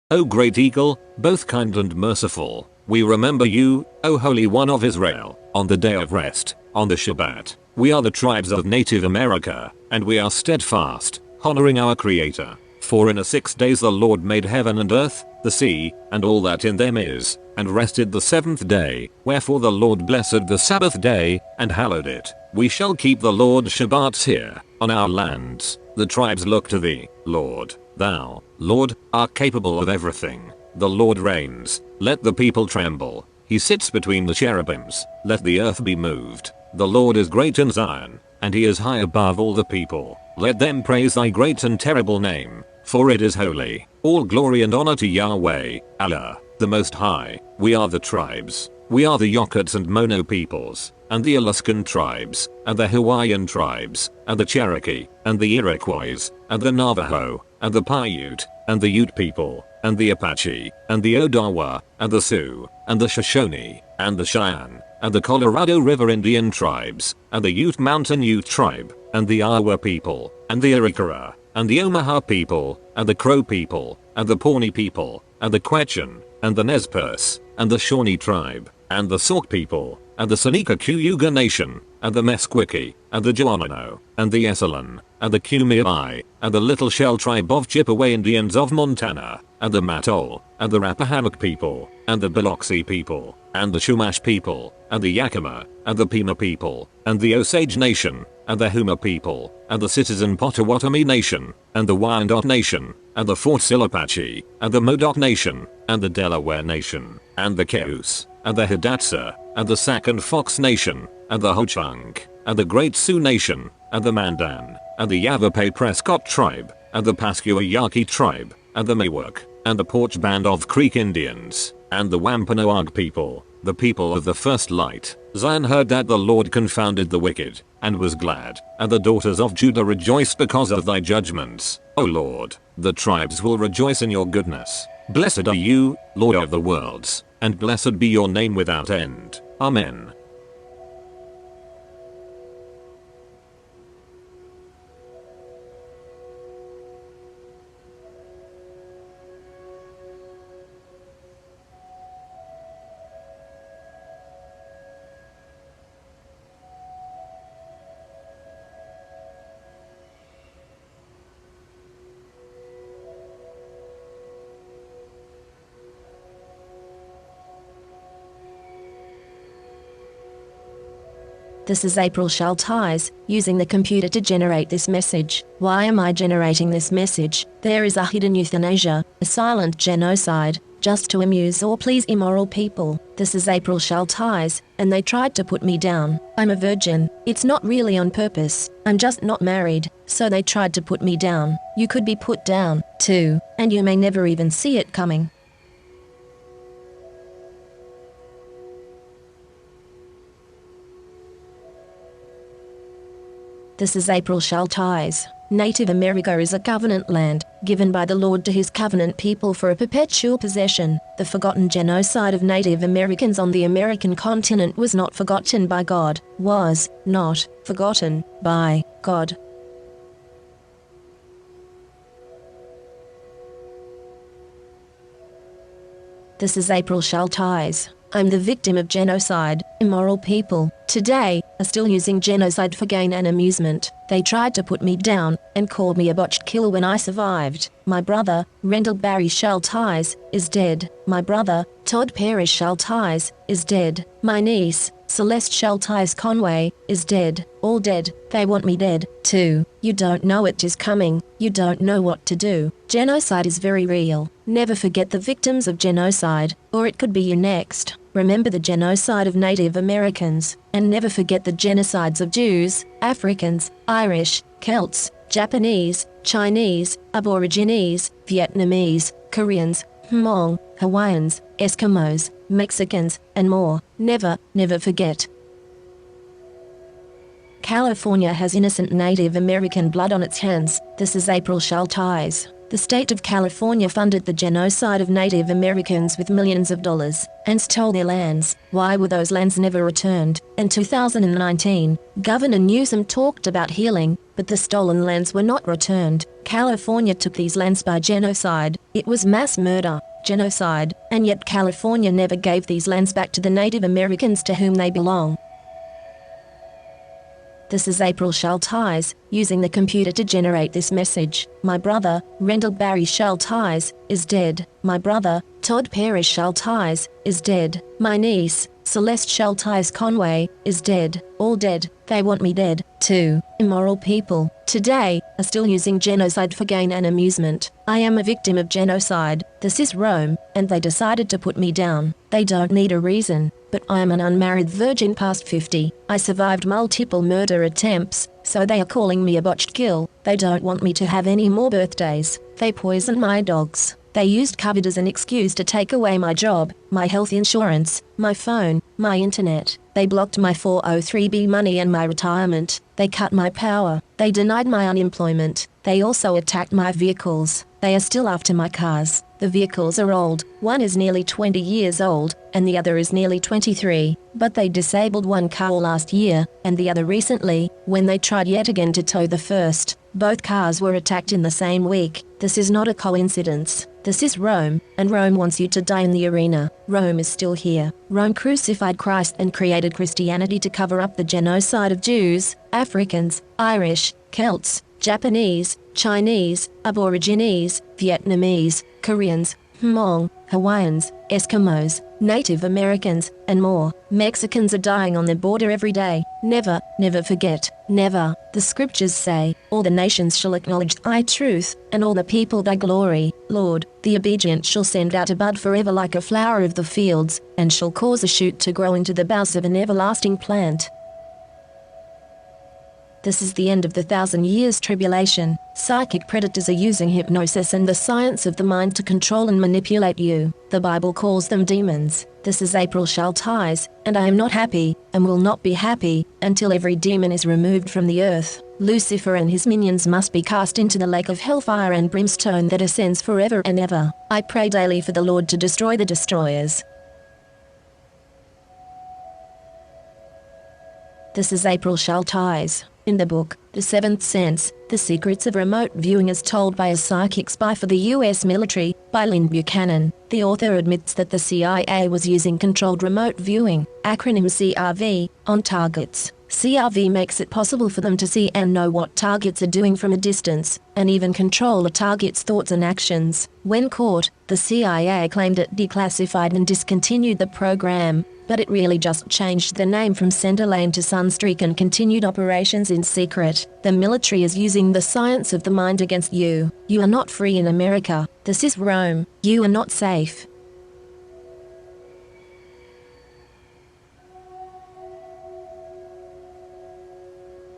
O great eagle, both kind and merciful, we remember you, O Holy One of Israel, on the day of rest, on the Shabbat. We are the tribes of Native America, and we are steadfast, honoring our Creator. For in 6 days the Lord made heaven and earth, the sea, and all that in them is, and rested the 7th day. Wherefore the Lord blessed the Sabbath day, and hallowed it. We shall keep the Lord's Shabbats here, on our lands. The tribes look to thee, Lord. Thou, Lord, art capable of everything. The Lord reigns. Let the people tremble. He sits between the cherubims. Let the earth be moved. The Lord is great in Zion, and he is high above all the people. Let them praise thy great and terrible name, for it is holy. All glory and honor to Yahweh, Allah, the Most High. We are the tribes. We are the Yokuts and Mono peoples, and the Alaskan tribes, and the Hawaiian tribes, and the Cherokee, and the Iroquois, and the Navajo, and the Paiute, and the Ute people, and the Apache, and the Odawa, and the Sioux, and the Shoshone, and the Cheyenne, and the Colorado River Indian tribes, and the Ute Mountain Ute tribe, and the Iowa people, and the Arikara, and the Omaha people, and the Crow people, and the Pawnee people, and the Quechan, and the Nez Perce, and the Shawnee tribe, and the Sauk people, and the Seneca Cayuga Nation, and the Meskwiki, and the Joanino, and the Esselen, and the Kumeyaay, and the Little Shell tribe of Chippewa Indians of Montana, and the Matole, and the Rappahannock people, and the Biloxi people, and the Chumash people, and the Yakima, and the Pima people, and the Osage Nation, and the Huma people, and the Citizen Potawatomi Nation, and the Wyandot Nation, and the Fort Sill Apache, and the Modoc Nation, and the Delaware Nation, and the Cayuse, and the Hidatsa, and the Sac and Fox Nation, and the Ho-Chunk, and the Great Sioux Nation, and the Mandan, and the Yavapai Prescott tribe, and the Pasquayaqui tribe, and the Miwok, and the Porch Band of Creek Indians, and the Wampanoag people, the people of the first light. Zion heard that the Lord confounded the wicked, and was glad, and the daughters of Judah rejoiced because of thy judgments. O Lord, the tribes will rejoice in your goodness. Blessed are you, Lord of the worlds, and blessed be your name without end. Amen. This is April Schulthies, using the computer to generate this message. Why am I generating this message? There is a hidden euthanasia, a silent genocide, just to amuse or please immoral people. This is April Schulthies, and they tried to put me down. I'm a virgin. It's not really on purpose. I'm just not married, so they tried to put me down. You could be put down, too, and you may never even see it coming. This is April Schulthies. Native America is a covenant land, given by the Lord to his covenant people for a perpetual possession. The forgotten genocide of Native Americans on the American continent was not forgotten by God, was not forgotten by God. This is April Schulthies. I'm the victim of genocide. Immoral people, today, are still using genocide for gain and amusement. They tried to put me down, and called me a botched killer when I survived. My brother, Rendell Barry Schulthies, is dead. My brother, Todd Parrish Schulthies, is dead. My niece, Celeste Schulthies Conway, is dead. All dead. They want me dead, too. You don't know it is coming. You don't know what to do. Genocide is very real. Never forget the victims of genocide, or it could be you next. Remember the genocide of Native Americans, and never forget the genocides of Jews, Africans, Irish, Celts, Japanese, Chinese, Aborigines, Vietnamese, Koreans, Hmong, Hawaiians, Eskimos, Mexicans, and more. Never, never forget. California has innocent Native American blood on its hands. This is April Schulthies. The state of California funded the genocide of Native Americans with millions of dollars and stole their lands. Why were those lands never returned? In 2019, Governor Newsom talked about healing, but the stolen lands were not returned. California took these lands by genocide. It was mass murder, genocide, and yet California never gave these lands back to the Native Americans to whom they belong. This is April Schulthies, using the computer to generate this message. My brother, Rendell Barry Schulthies, is dead. My brother, Todd Perry Schulthies, is dead. My niece, Celeste Schulthies Conway, is dead. All dead. They want me dead, too. Immoral people, today, are still using genocide for gain and amusement. I am a victim of genocide. This is Rome, and they decided to put me down. They don't need a reason, but I am an unmarried virgin past 50. I survived multiple murder attempts, so they are calling me a botched kill. They don't want me to have any more birthdays. They poison my dogs. They used COVID as an excuse to take away my job, my health insurance, my phone, my internet. They blocked my 403b money and my retirement. They cut my power. They denied my unemployment. They also attacked my vehicles. They are still after my cars. The vehicles are old. One is nearly 20 years old, and the other is nearly 23. But they disabled one car last year, and the other recently, when they tried yet again to tow the first. Both cars were attacked in the same week. This is not a coincidence. This is Rome, and Rome wants you to die in the arena. Rome is still here. Rome crucified Christ and created Christianity to cover up the genocide of Jews, Africans, Irish, Celts, Japanese, Chinese, Aborigines, Vietnamese, Koreans, Hmong, Hawaiians, Eskimos, Native Americans, and more. Mexicans are dying on the border every day. Never, never forget. Never. The scriptures say, all the nations shall acknowledge thy truth, and all the people thy glory. Lord, the obedient shall send out a bud forever like a flower of the fields, and shall cause a shoot to grow into the boughs of an everlasting plant. This is the end of the 1,000 years tribulation. Psychic predators are using hypnosis and the science of the mind to control and manipulate you. The Bible calls them demons. This is April Schulthies, and I am not happy, and will not be happy, until every demon is removed from the earth. Lucifer and his minions must be cast into the lake of hellfire and brimstone that ascends forever and ever. I pray daily for the Lord to destroy the destroyers. This is April Schulthies. In the book, The Seventh Sense, The Secrets of Remote Viewing as Told by a Psychic Spy for the U.S. Military, by Lynn Buchanan, the author admits that the CIA was using controlled remote viewing, acronym CRV, on targets. CRV makes it possible for them to see and know what targets are doing from a distance, and even control a target's thoughts and actions. When caught, the CIA claimed it declassified and discontinued the program, but it really just changed the name from Centerlane to Sunstreak and continued operations in secret. The military is using the science of the mind against you. You are not free in America. This is Rome. You are not safe.